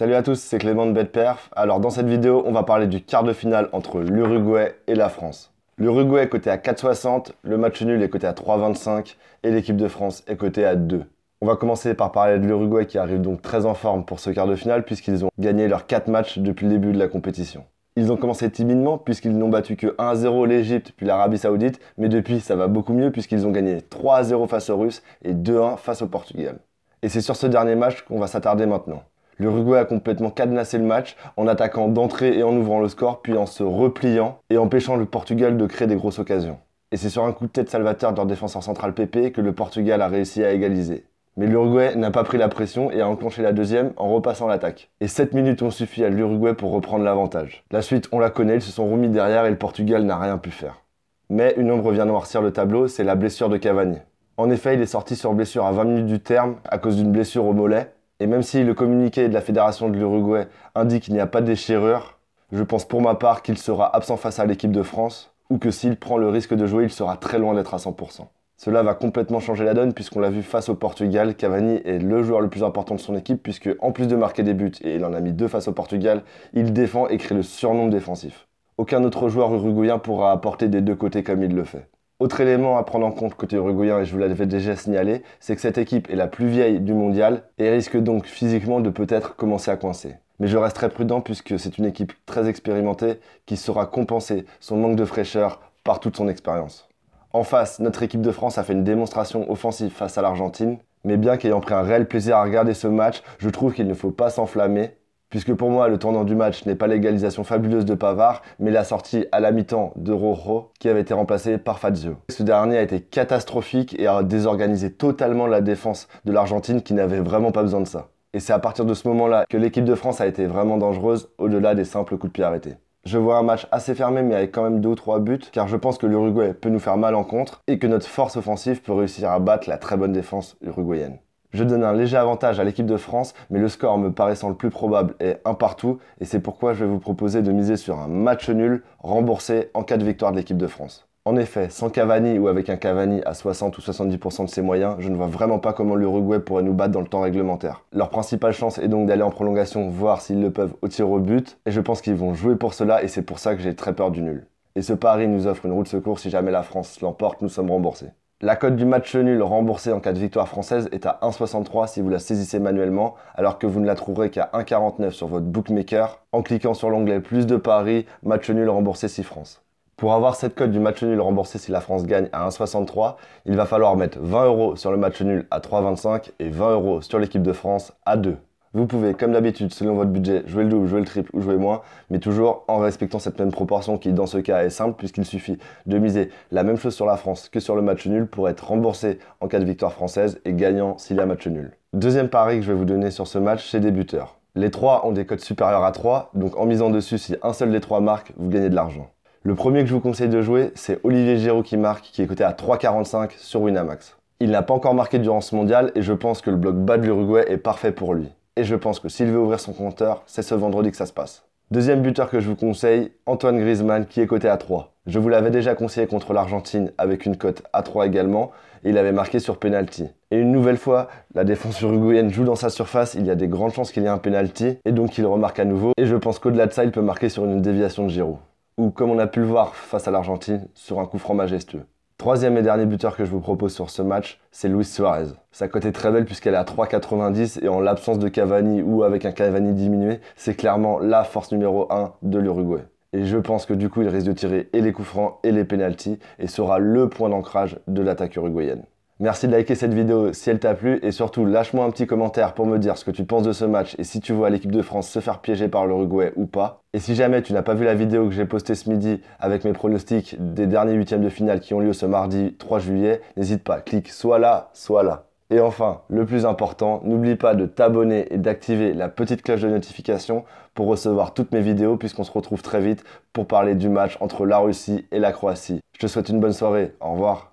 Salut à tous, c'est Clément de BetPerf. Alors dans cette vidéo, on va parler du quart de finale entre l'Uruguay et la France. L'Uruguay est coté à 4,60, le match nul est coté à 3,25 et l'équipe de France est cotée à 2. On va commencer par parler de l'Uruguay qui arrive donc très en forme pour ce quart de finale puisqu'ils ont gagné leurs 4 matchs depuis le début de la compétition. Ils ont commencé timidement puisqu'ils n'ont battu que 1-0 l'Égypte puis l'Arabie Saoudite, mais depuis ça va beaucoup mieux puisqu'ils ont gagné 3-0 face aux Russes et 2-1 face au Portugal. Et c'est sur ce dernier match qu'on va s'attarder maintenant. L'Uruguay a complètement cadenassé le match en attaquant d'entrée et en ouvrant le score, puis en se repliant et empêchant le Portugal de créer des grosses occasions. Et c'est sur un coup de tête salvateur de leur défenseur central Pepe que le Portugal a réussi à égaliser. Mais l'Uruguay n'a pas pris la pression et a enclenché la deuxième en repassant l'attaque. Et 7 minutes ont suffi à l'Uruguay pour reprendre l'avantage. La suite, on la connaît, ils se sont remis derrière et le Portugal n'a rien pu faire. Mais une ombre vient noircir le tableau, c'est la blessure de Cavani. En effet, il est sorti sur blessure à 20 minutes du terme à cause d'une blessure au mollet. Et même si le communiqué de la fédération de l'Uruguay indique qu'il n'y a pas de déchirure, je pense pour ma part qu'il sera absent face à l'équipe de France, ou que s'il prend le risque de jouer, il sera très loin d'être à 100%. Cela va complètement changer la donne puisqu'on l'a vu face au Portugal, Cavani est le joueur le plus important de son équipe puisque en plus de marquer des buts, et il en a mis 2 face au Portugal, il défend et crée le surnombre défensif. Aucun autre joueur uruguayen pourra apporter des deux côtés comme il le fait. Autre élément à prendre en compte côté uruguayen, et je vous l'avais déjà signalé, c'est que cette équipe est la plus vieille du mondial et risque donc physiquement de peut-être commencer à coincer. Mais je reste très prudent puisque c'est une équipe très expérimentée qui saura compenser son manque de fraîcheur par toute son expérience. En face, notre équipe de France a fait une démonstration offensive face à l'Argentine, mais bien qu'ayant pris un réel plaisir à regarder ce match, je trouve qu'il ne faut pas s'enflammer, puisque pour moi, le tournant du match n'est pas l'égalisation fabuleuse de Pavard, mais la sortie à la mi-temps de Rojo, qui avait été remplacé par Fazio. Ce dernier a été catastrophique et a désorganisé totalement la défense de l'Argentine qui n'avait vraiment pas besoin de ça. Et c'est à partir de ce moment-là que l'équipe de France a été vraiment dangereuse, au-delà des simples coups de pied arrêtés. Je vois un match assez fermé mais avec quand même 2 ou 3 buts, car je pense que l'Uruguay peut nous faire mal en contre, et que notre force offensive peut réussir à battre la très bonne défense uruguayenne. Je donne un léger avantage à l'équipe de France, mais le score me paraissant le plus probable est un partout, et c'est pourquoi je vais vous proposer de miser sur un match nul remboursé en cas de victoire de l'équipe de France. En effet, sans Cavani ou avec un Cavani à 60 ou 70% de ses moyens, je ne vois vraiment pas comment l'Uruguay pourrait nous battre dans le temps réglementaire. Leur principale chance est donc d'aller en prolongation, voir s'ils le peuvent au tir au but, et je pense qu'ils vont jouer pour cela, et c'est pour ça que j'ai très peur du nul. Et ce pari nous offre une roue de secours si jamais la France l'emporte, nous sommes remboursés. La cote du match nul remboursé en cas de victoire française est à 1,63 si vous la saisissez manuellement, alors que vous ne la trouverez qu'à 1,49 sur votre bookmaker en cliquant sur l'onglet plus de paris, match nul remboursé si France. Pour avoir cette cote du match nul remboursé si la France gagne à 1,63, il va falloir mettre 20 € sur le match nul à 3,25 et 20 € sur l'équipe de France à 2. Vous pouvez, comme d'habitude, selon votre budget, jouer le double, jouer le triple ou jouer moins, mais toujours en respectant cette même proportion qui, dans ce cas, est simple puisqu'il suffit de miser la même chose sur la France que sur le match nul pour être remboursé en cas de victoire française et gagnant s'il y a match nul. Deuxième pari que je vais vous donner sur ce match, c'est des buteurs. Les 3 ont des cotes supérieures à 3, donc en misant dessus, si un seul des 3 marque, vous gagnez de l'argent. Le premier que je vous conseille de jouer, c'est Olivier Giroud qui marque, qui est coté à 3,45 sur Winamax. Il n'a pas encore marqué durant ce mondial et je pense que le bloc bas de l'Uruguay est parfait pour lui. Et je pense que s'il veut ouvrir son compteur, c'est ce vendredi que ça se passe. Deuxième buteur que je vous conseille, Antoine Griezmann qui est coté à 3. Je vous l'avais déjà conseillé contre l'Argentine avec une cote à 3 également, et il avait marqué sur penalty. Et une nouvelle fois, la défense uruguayenne joue dans sa surface, il y a des grandes chances qu'il y ait un penalty, et donc il remarque à nouveau, et je pense qu'au-delà de ça, il peut marquer sur une déviation de Giroud. Ou comme on a pu le voir face à l'Argentine, sur un coup franc majestueux. Troisième et dernier buteur que je vous propose sur ce match, c'est Luis Suarez. Sa cote est très belle puisqu'elle est à 3,90 et en l'absence de Cavani ou avec un Cavani diminué, c'est clairement la force numéro 1 de l'Uruguay. Et je pense que du coup, il risque de tirer et les coups francs et les pénaltys et sera le point d'ancrage de l'attaque uruguayenne. Merci de liker cette vidéo si elle t'a plu et surtout lâche-moi un petit commentaire pour me dire ce que tu penses de ce match et si tu vois l'équipe de France se faire piéger par l'Uruguay ou pas. Et si jamais tu n'as pas vu la vidéo que j'ai postée ce midi avec mes pronostics des derniers huitièmes de finale qui ont lieu ce mardi 3 juillet, n'hésite pas, clique soit là, soit là. Et enfin, le plus important, n'oublie pas de t'abonner et d'activer la petite cloche de notification pour recevoir toutes mes vidéos puisqu'on se retrouve très vite pour parler du match entre la Russie et la Croatie. Je te souhaite une bonne soirée, au revoir.